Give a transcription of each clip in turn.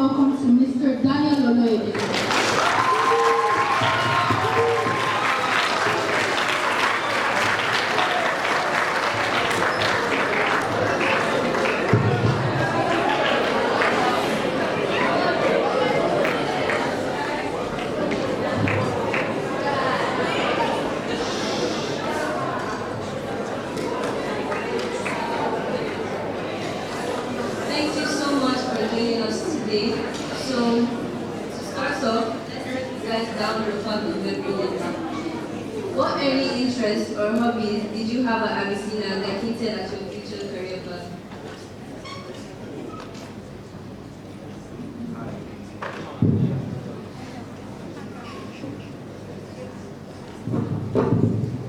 welcome to Mr. Daniel Oloyede. Thank you so much for joining us today. So, to start off, let's break you guys down the fun of the building. What early interests or hobbies did you have at Avi-Cenna that hinted at your future career path?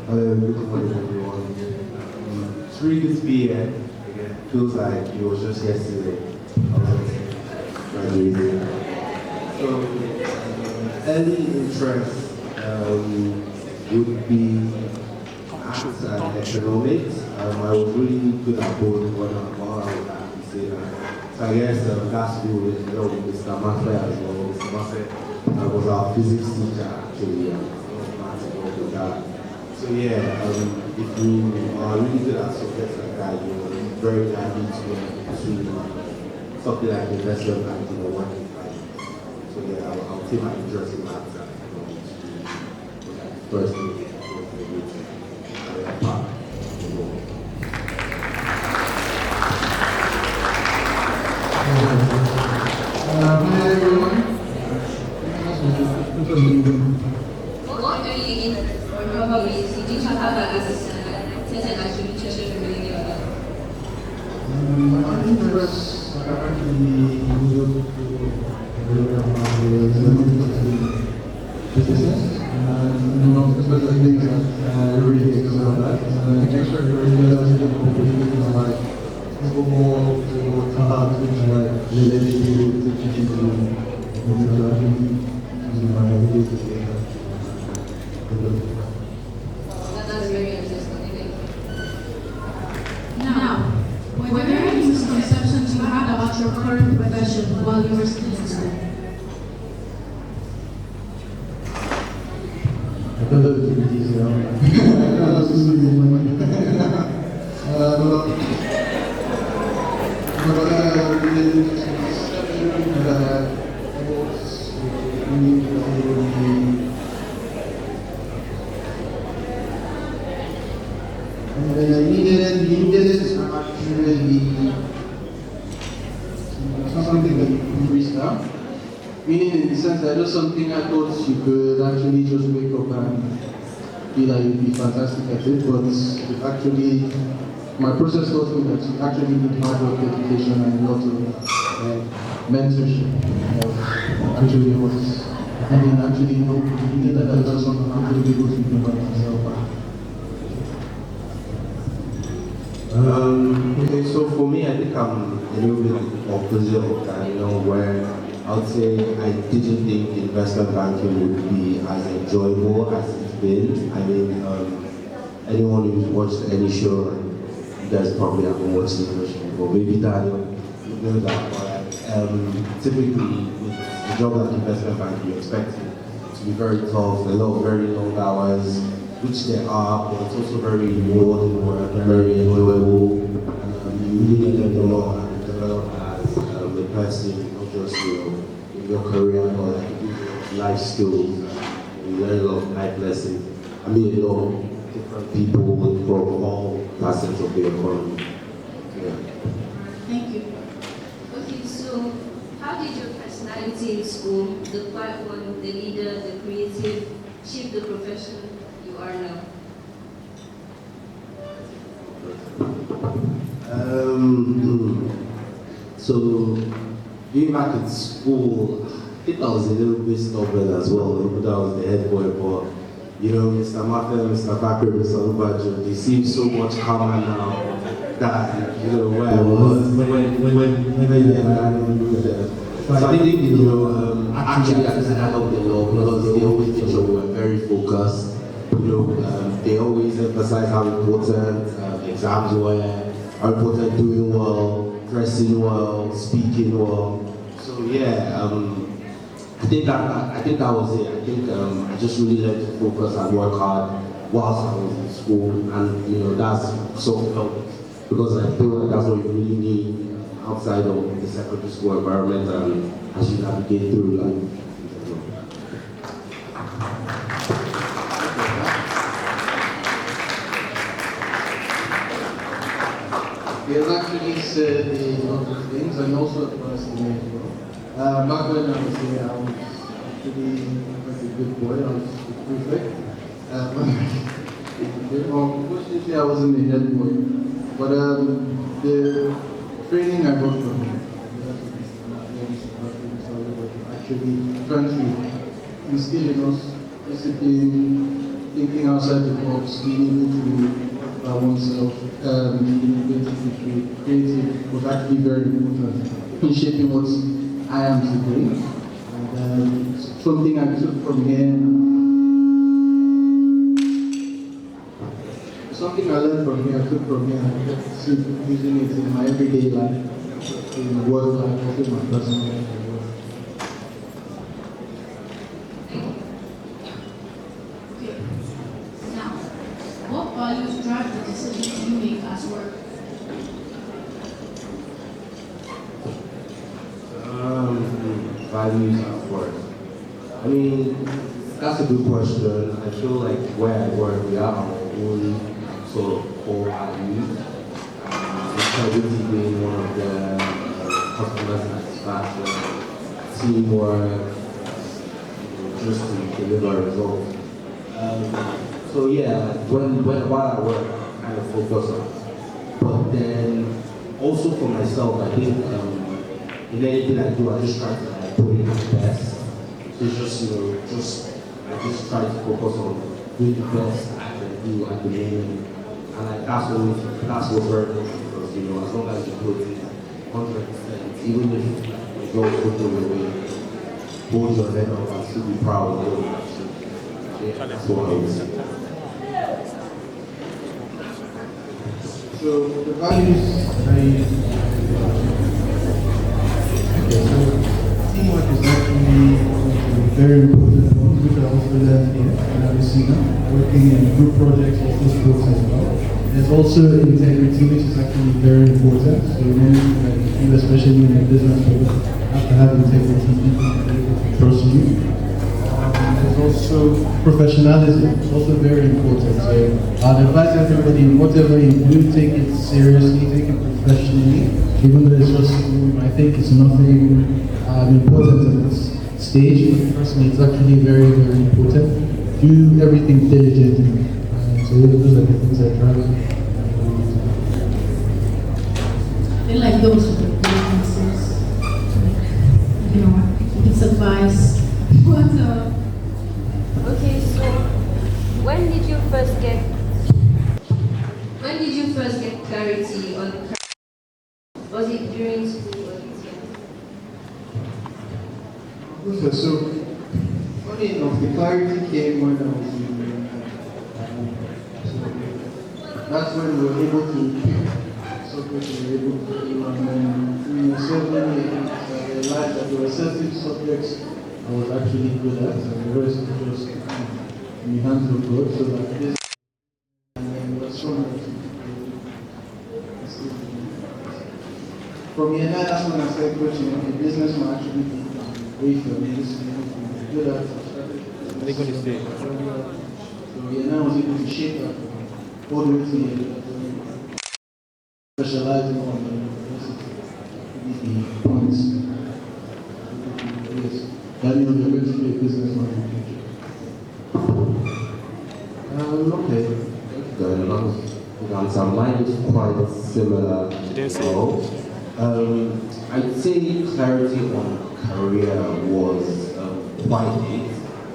Hello, good morning everyone. It's really good to be here. Again, feels like it was just yesterday. I was graduating. So, early interest would be arts and economics. I was really good at both while I was at Avi-Cenna. So I guess that's school with Mr. Maffei as well. Mr. Maffei was our physics teacher actually. With that. So yeah, if you are really good at subjects like that, you're very likely to pursue something like investment banking or working finance. So yeah, I'll take my interest in that first thing. Hi everyone. What early interests or hobbies did you have at Avi-Cenna that hinted at your future career path? My interests are actually moved to business, and especially things that I really excel at. Extracurricular activities like football, things like related to teaching, using my ability. That's very interesting. Now, were there any misconceptions you had about your current profession while you were still in school? I thought that would be easier. I was just looking for money. And when I needed it, I'm actually something that increased now. Meaning in the sense that just something I thought you could actually just wake up and feel like you'd be fantastic at it, but it actually, my process taught me that you actually need hard work, dedication, and a lot of mentorship. Actually, was I mean, actually, you need that I just want to actually be able to think about myself. Okay, so for me, I think I'm a little bit opposite of that, where I would say I didn't think investment banking would be as enjoyable as it's been. I mean, anyone who's watched any show, you guys probably haven't watched the show before, maybe Daniel, you know that, but typically with the job at investment bank, you expect it to be very tough, a lot of very long hours, which there are, but it's also very rewarding work, very enjoyable. You really learn a lot and develop as a person, not just in your career, but like life skills. You learn a lot of life lessons. I mean, a lot of different people from all facets of the economy. Yeah. Thank you. Okay, so how did your personality in school, the quiet one, the leader, the creative, shape the profession you are now? So, being back in school, I think I was a little bit stubborn as well, even though I was the head boy, but Mr. Maffei, Mr. Bakri, Mr. Ubajo, they seem so much calmer now than, where I was when so I think, actually I just helped a lot because they always made sure we were very focused. They always emphasize how important exams were, how important doing well, dressing well, speaking well. So yeah, I think that was it. I think I just really learned to focus and work hard whilst I was in school, and that's so helped because I feel like that's what you really need outside of the secondary school environment and as you navigate through life. He has actually said a lot of things and also advised me as well. Back when I was here, I was actually quite a good boy. I was prefect. Unfortunately, I wasn't a head boy. But the training I got from him actually trying to instill in us discipline, thinking outside the box, being able to oneself, being able to be creative was actually very important in shaping what I am today. And something I took from here, something I learned from here, I took from here, and I kept using it in my everyday life, in work life, also in my personal life. Okay. Now, what values drive the decisions you make at work? Values at work. I mean, that's a good question. I feel like where I work, we have our own sort of core values. Integrity being one of the customer satisfaction, teamwork, just to deliver results. So yeah, while I work, I kind of focus on. But then also for myself, I think in anything I do, I just try to put in my best. So it's just I just try to focus on doing the best I can do at the moment. And like that's what's very important because as long as you put in 100%, even if it goes go your way, hold your head up and still be proud of what you achieved. Yeah, that's what I would say. So the values teamwork is actually very important one, which I also learned here in Avi-Cenna, working in group projects, also sports as well. There's also integrity, which is actually very important. So you, especially in a business world, have to have integrity, people are able to trust you. There's also professionalism, it's also very important. So I'd advise everybody, whatever you do, take it seriously, take it professionally, even though it's just, I think it's nothing important at this stage, but personally it's actually very, very important. Do everything diligently. So those are the things I try to do. I feel like those are the good answers. It's advice. What Okay, so when did you first get clarity on? Was it during school or Okay, so funny enough, the clarity came when I was in so that's when we were able to pick subjects we were able to do, and then in the 7 years I realized that there were certain subjects I was actually good at, and the rest was just in the hands of God, so that this and then there was so much from here, that's when I started coaching. Okay, business might actually be way for me. This is good at They're going to stay. So yeah, now I was able to shape that all the way to the specializing on the university, the points. Yes, Daniel, you're going to be a businessman in the future. Okay. The answer mine is quite similar. I'd say clarity on career was quite it,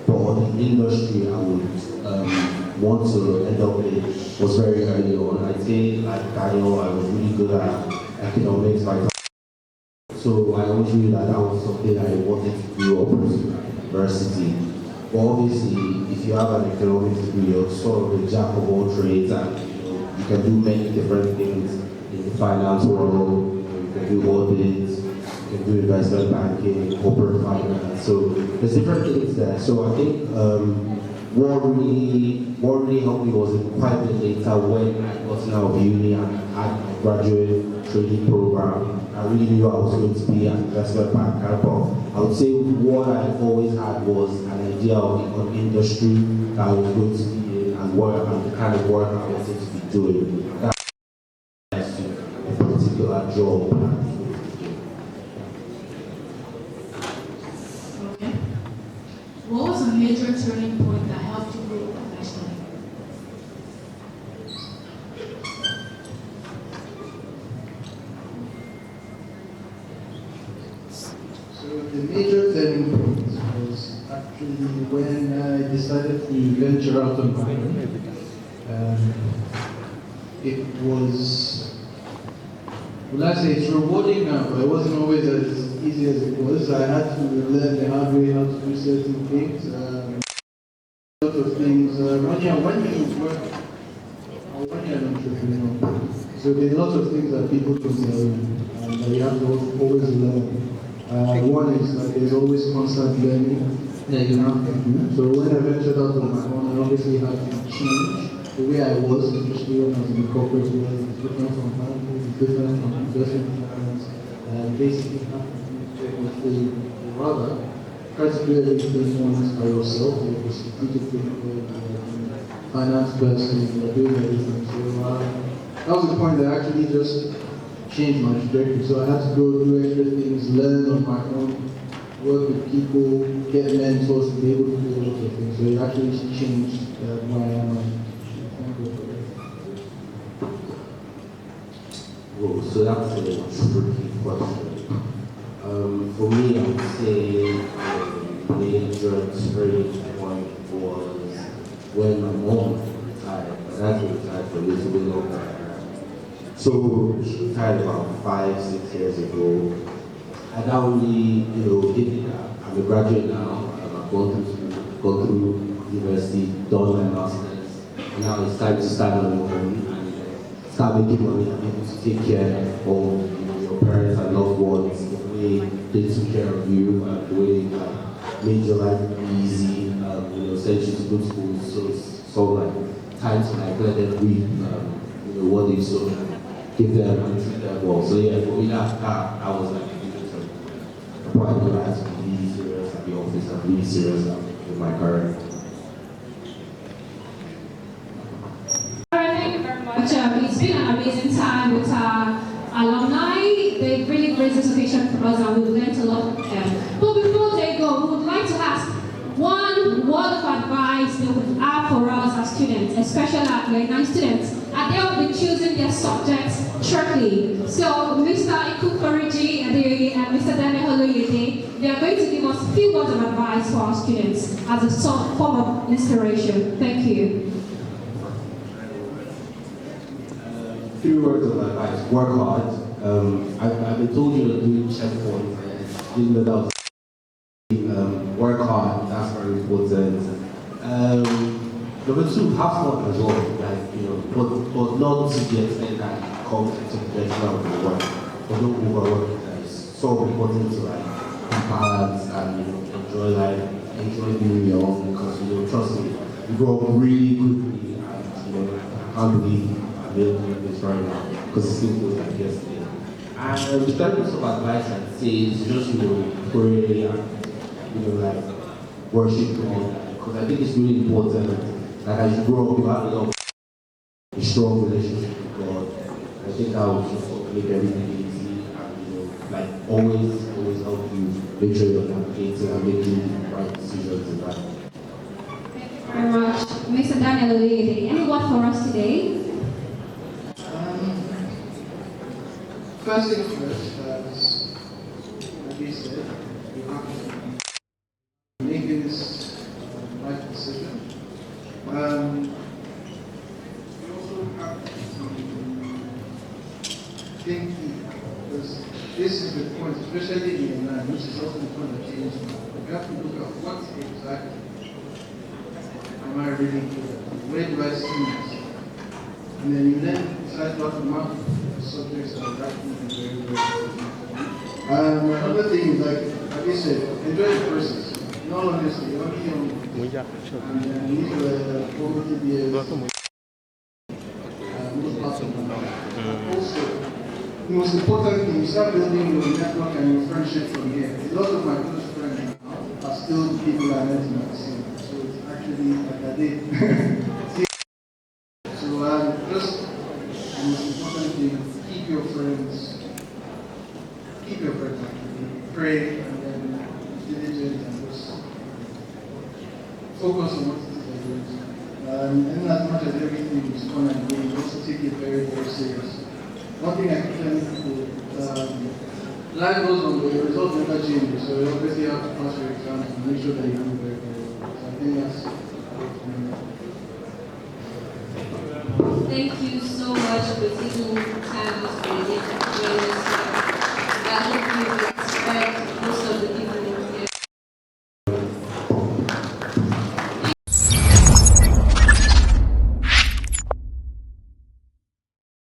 but on the industry I would want to end up in was very early on. I'd say like Daniel, I was really good at economics, so I always knew that that was something I wanted to do or pursue at university. But obviously, if you have an economics degree, you're sort of a jack of all trades, and you can do many different things in the finance world. You can do audits, you can do investment banking, corporate finance. So there's different things there. So I think what really helped me was quite a bit later when I got out of uni and had my graduate training program. I really knew I was going to be an investment banker, but I would say what I always had was an idea of an industry that I was going to be in and the kind of work I wanted to be doing. That's a particular job. Okay. What was a major turning point that helped you grow professionally? So the major turning point was actually when I decided to venture out on my own. It was, well, I say it's rewarding now, but it wasn't always as easy as it was. I had to learn the hard way how to do certain things. A lot of things. When you work, or when you're an entrepreneur, so there's a lot of things that people don't tell you, and that you have to always learn. One is that there's always constant learning that you have to do. So when I ventured out on my own, I obviously had to change the way I was, especially when I was in the corporate world. It's different from banking, it's different from investment finance, and basically have to do everything, rather try to do everything once by yourself. You're a strategic thinker, you're a finance person, you're doing everything. So that was the point that actually just changed my trajectory. So I had to go do extra things, learn on my own, work with people, get mentors to be able to do a lot of things. So it actually changed who I am. Oh, so that's a tricky question. For me, I would say the major turning point was when my mom retired. My dad retired for a little bit longer. So she retired about 5-6 years ago. I now really, hit it. I'm a graduate now. I've gone through university, done my master's, and now it's time to stand on your own and start making money and be able to take care of your parents and loved ones, the way they took care of you, the way they made your life easy, sent you to good schools. So it's sort of like time to let them reap what they sow, give them and treat them well. So yeah, for me that was like the point where I had to be really serious at the office and really serious with my career. Thank you very much. It's been an amazing time with our alumni. They really great association for us and we've learned a lot from them. But before they go, we would like to ask one word of advice they would have for us as students, especially our grade 9 students. And they will be choosing their subjects shortly. So Mr. Iku Koriji and Mr. Daniel Holoyede, they are going to give us a few words of advice for our students as a form of inspiration. Thank you. 3 words of advice: work hard. I've been told you to do checkpoints and didn't know that was work hard, that's very important. Number 2, have fun as well, but not to the extent that it comes to professional work. But don't overwork it. It's so important to be balanced and enjoy life, enjoy being your own, because trust me, you grow up really quickly and I can't believe I'm doing this right now because it still feels like yesterday. And the third piece of advice I'd say is just pray and worship God, because I think it's really important. Like as you grow up, you have a strong relationship with God. I think that will just make everything easy and always help you make sure you're navigating and making the right decisions in life. Thank you very much. Mr. Daniel Oluyede, any word for us today? First thing first, as you said, you have to make this right decision. You also have to think, because this is the point, especially in Iran, which is also the point that changed now. You have to look at what exactly am I reading here? Where do I see myself? And then you decide what to mark the subjects that are actually very, very important. Another thing is like I said, enjoy the process. In all honesty, you're only young. Muita. And you need to formative years. Most parts of the life. Also, the most important thing, you start building your network and your friendship from here. A lot of my close friends now are still people I met in the scene. So it's actually like I did. So just the most important thing, keep your friends actually. Pray and then diligent and just focus on what it is you're doing. And as much as everything is fun and games, also take it very, very serious. One thing I can tell people, life goes on, but your results never change. So you obviously have to pass your exams and make sure that you do very, very well. So I think that's Thank you so much for taking time to join us.